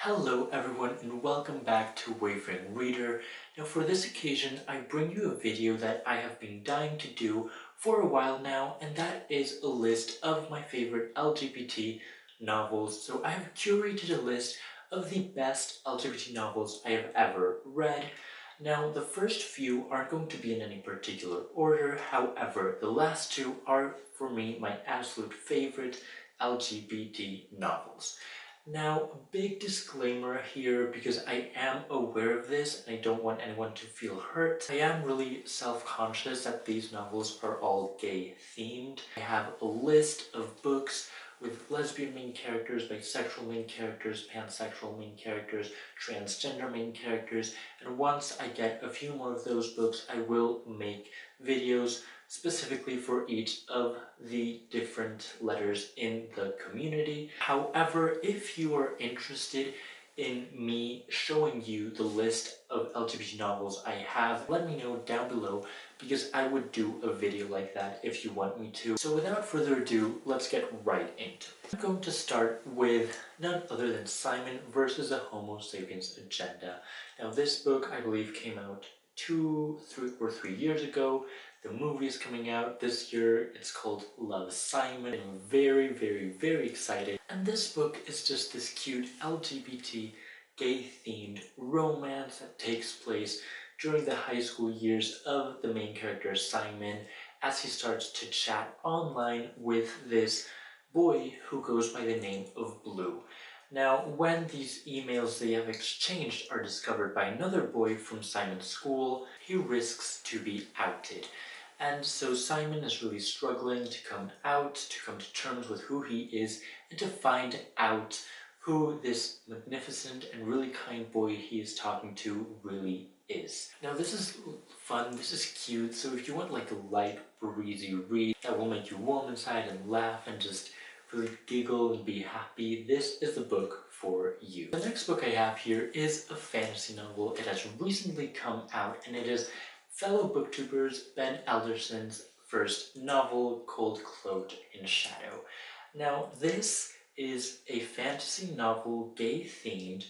Hello everyone and welcome back to Wavering Reader. Now for this occasion I bring you a video that I have been dying to do for a while now, and that is a list of my favorite LGBT novels. So I have curated a list of the best LGBT novels I have ever read. Now the first few aren't going to be in any particular order, however the last two are for me my absolute favorite LGBT novels. Now, a big disclaimer here, because I am aware of this and I don't want anyone to feel hurt. I am really self-conscious that these novels are all gay themed. I have a list of books with lesbian main characters, bisexual main characters, pansexual main characters, transgender main characters, and once I get a few more of those books, I will make videos specifically for each of the different letters in the community. However, if you are interested in me showing you the list of LGBT novels I have, let me know down below, because I would do a video like that if you want me to. So without further ado, let's get right into it. I'm going to start with none other than Simon versus the Homo Sapiens Agenda. Now this book, I believe, came out 2, 3 years ago. The movie is coming out this year. It's called Love, Simon. I'm very, very, very excited. And this book is just this cute LGBT gay-themed romance that takes place during the high school years of the main character Simon, as he starts to chat online with this boy who goes by the name of Blue. Now, when these emails they have exchanged are discovered by another boy from Simon's school, he risks to be outed. And so Simon is really struggling to come to terms with who he is, and to find out who this magnificent and really kind boy he is talking to really is. Now this is fun, this is cute, so if you want like a light, breezy read that will make you warm inside and laugh and just really giggle and be happy, this is the book for you. The next book I have here is a fantasy novel. It has recently come out, and it is fellow booktubers Ben Alderson's first novel called Cloaked in Shadow. Now this is a fantasy novel, gay themed,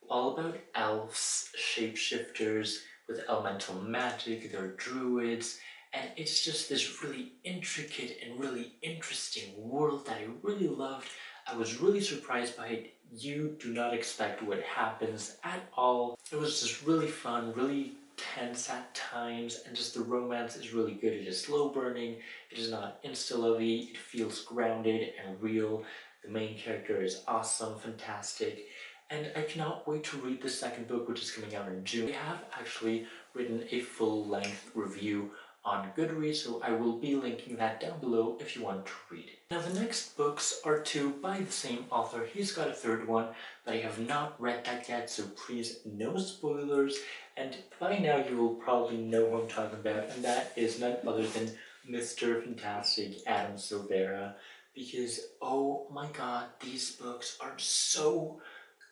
all about elves, shapeshifters with elemental magic. They're druids, and it's just this really intricate and really interesting world that I really loved. I was really surprised by it. You do not expect what happens at all. It was just really fun, really tense at times, and just the romance is really good. It is slow burning, it is not insta-lovey, it feels grounded and real. The main character is awesome, fantastic, and I cannot wait to read the second book, which is coming out in June. I have actually written a full-length review on Goodreads, so I will be linking that down below if you want to read it. Now the next books are two by the same author. He's got a third one, but I have not read that yet, so please no spoilers. And by now you will probably know who I'm talking about, and that is none other than Mr. Fantastic Adam Silvera, because oh my god, these books are so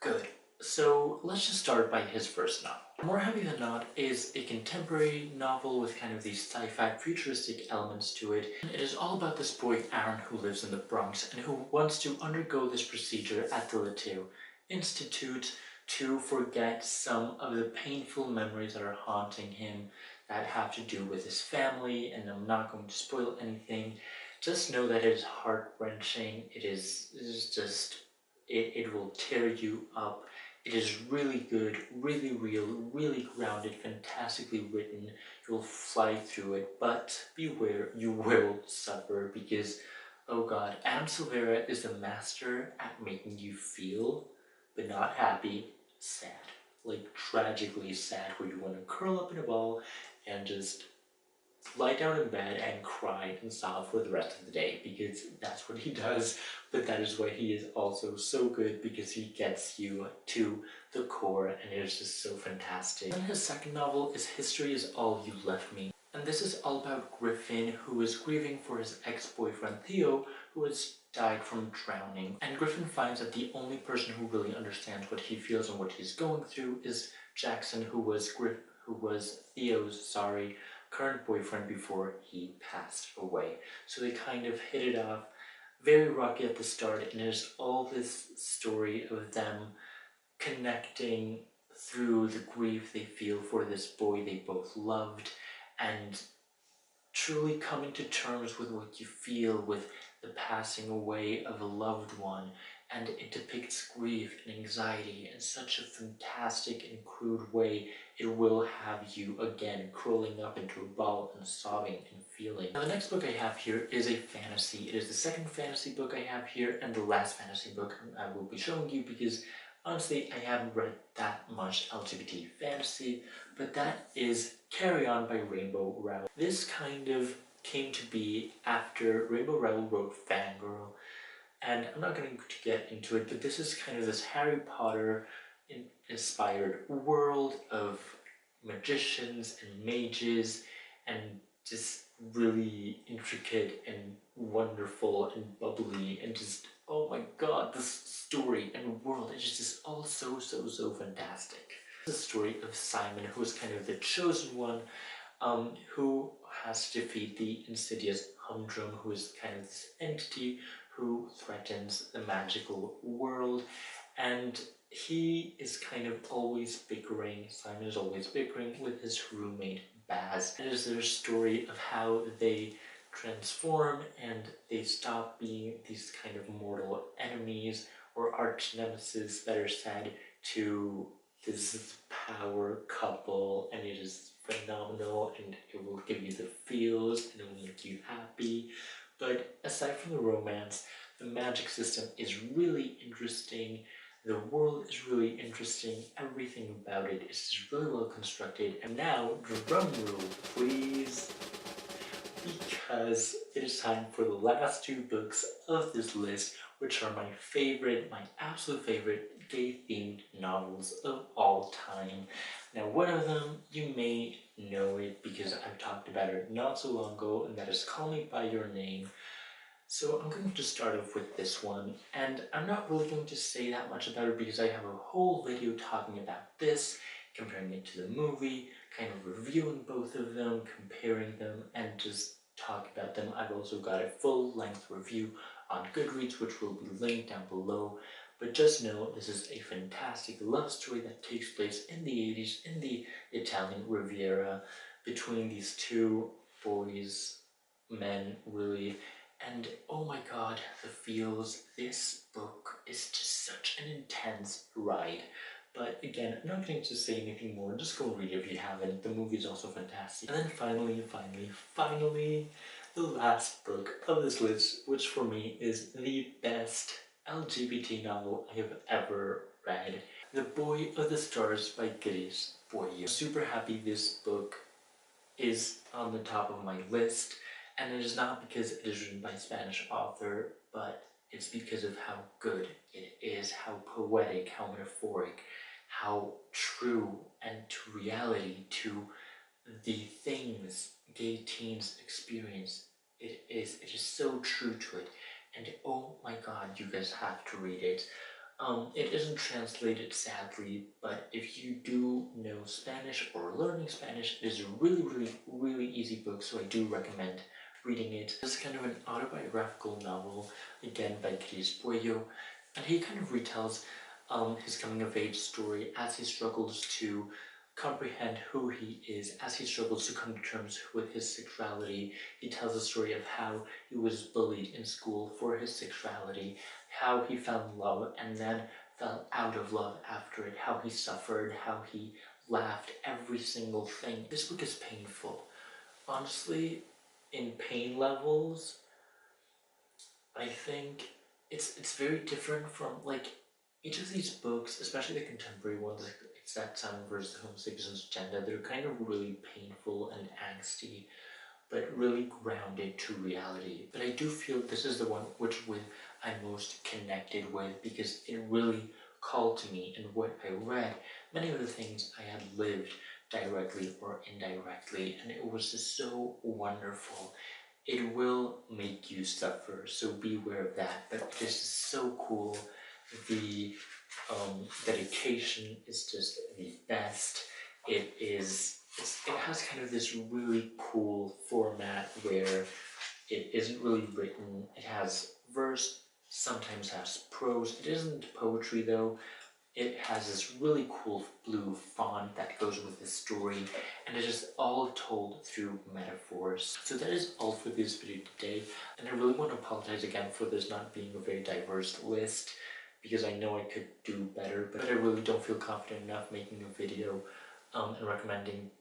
good. So let's just start by his first novel. More Heavy Than Not is a contemporary novel with kind of these sci-fi futuristic elements to it. It is all about this boy Aaron who lives in the Bronx and who wants to undergo this procedure at the Lateo Institute to forget some of the painful memories that are haunting him that have to do with his family, and I'm not going to spoil anything. Just know that it is heart-wrenching. It will tear you up. It is really good, really real, really grounded, fantastically written. You will fly through it, but beware, you will suffer, because, oh god, Adam Silvera is the master at making you feel, but not happy, sad. Like tragically sad, where you want to curl up in a ball and just lie down in bed and cry and sob for the rest of the day, because that's what he does. But that is why he is also so good, because he gets you to the core, and it is just so fantastic. And his second novel is History Is All You Left Me, and this is all about Griffin, who is grieving for his ex-boyfriend Theo, who has died from drowning. And Griffin finds that the only person who really understands what he feels and what he's going through is Jackson, who was Theo's current boyfriend before he passed away. So they kind of hit it off, very rocky at the start, and there's all this story of them connecting through the grief they feel for this boy they both loved, and truly coming to terms with what you feel with the passing away of a loved one. And it depicts grief and anxiety in such a fantastic and crude way. It will have you again curling up into a ball and sobbing and feeling. Now the next book I have here is a fantasy. It is the second fantasy book I have here and the last fantasy book I will be showing you, because honestly I haven't read that much LGBT fantasy, but that is Carry On by Rainbow Rowell. This kind of came to be after Rainbow Rowell wrote Fangirl, and I'm not going to get into it, but this is kind of this Harry Potter inspired world of magicians and mages, and just really intricate and wonderful and bubbly, and just, oh my god, this story and world is just all so fantastic. The story of Simon, who is kind of the chosen one, who has to defeat the insidious Humdrum, who is kind of this entity who threatens the magical world. And he is kind of always bickering, Simon is always bickering with his roommate Baz. It is their story of how they transform and they stop being these kind of mortal enemies or arch nemesis that are said to this power couple, and it is phenomenal, and it will give you the feels and it will make you happy. But aside from the romance, the magic system is really interesting, the world is really interesting, everything about it is just really well constructed. And now, drum roll please, because it is time for the last two books of this list, which are my favorite, my absolute favorite gay-themed novels of all time. Now, one of them, you may know it because I've talked about it not so long ago, and that is Call Me By Your Name. So I'm going to start off with this one, and I'm not really going to say that much about it because I have a whole video talking about this, comparing it to the movie, kind of reviewing both of them, comparing them, and just talk about them. I've also got a full-length review on Goodreads, which will be linked down below. But just know this is a fantastic love story that takes place in the 80s in the Italian Riviera between these two boys, men really. And oh my god, the feels. This book is just such an intense ride. But again, I'm not going to say anything more, just go read it if you haven't. The movie is also fantastic. And then finally, the last book of this list, which for me is the best LGBT novel I have ever read. The Boy of the Stars by Grace Boyer. I'm super happy this book is on the top of my list, and it is not because it is written by a Spanish author, but it's because of how good it is, how poetic, how metaphoric, how true and to reality, to the things gay teens experience. It is so true to it, and oh my god, you guys have to read it. It isn't translated, sadly, but if you do know Spanish or learning Spanish, it is a really easy book, so I do recommend reading it. This is kind of an autobiographical novel, again by Cris Puello, and he kind of retells his coming-of-age story as he struggles to comprehend who he is, as he struggles to come to terms with his sexuality. He tells the story of how he was bullied in school for his sexuality, how he found love and then fell out of love after it, how he suffered, how he laughed, every single thing. This book is painful. Honestly, in pain levels, I think it's very different from, like, each of these books, especially the contemporary ones, like It's That Time versus the Homosexual's Agenda, they're kind of really painful and angsty, but really grounded to reality. But I do feel this is the one which I'm most connected with, because it really called to me, and what I read, many of the things I had lived directly or indirectly, and it was just so wonderful. It will make you suffer, so beware of that, but it is just so cool. The dedication is just the best. It has kind of this really cool format where it isn't really written. It has verse, sometimes has prose. It isn't poetry though. It has this really cool blue font that goes with the story, and it's just all told through metaphors. So that is all for this video today, and I really want to apologize again for this not being a very diverse list, because I know I could do better, but I really don't feel confident enough making a video and recommending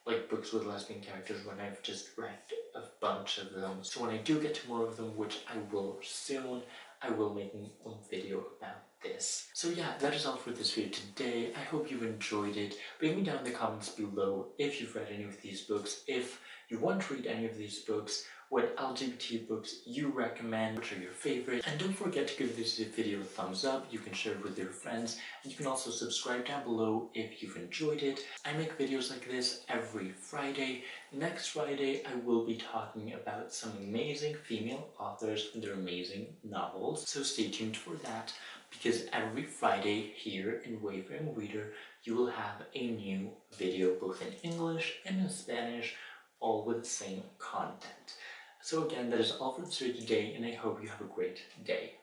like books with lesbian characters when I've just read a bunch of them. So when I do get to more of them, which I will soon, I will make a video about this. So yeah, that is all for this video today. I hope you enjoyed it. Leave me down in the comments below if you've read any of these books, if you want to read any of these books, what LGBT books you recommend, which are your favorites, and don't forget to give this video a thumbs up. You can share it with your friends, and you can also subscribe down below if you've enjoyed it. I make videos like this every Friday. Next Friday I will be talking about some amazing female authors and their amazing novels, so stay tuned for that, because every Friday here in Wayfaring Reader you will have a new video both in English and in Spanish, all with the same content. So again, that is all for this video today, and I hope you have a great day.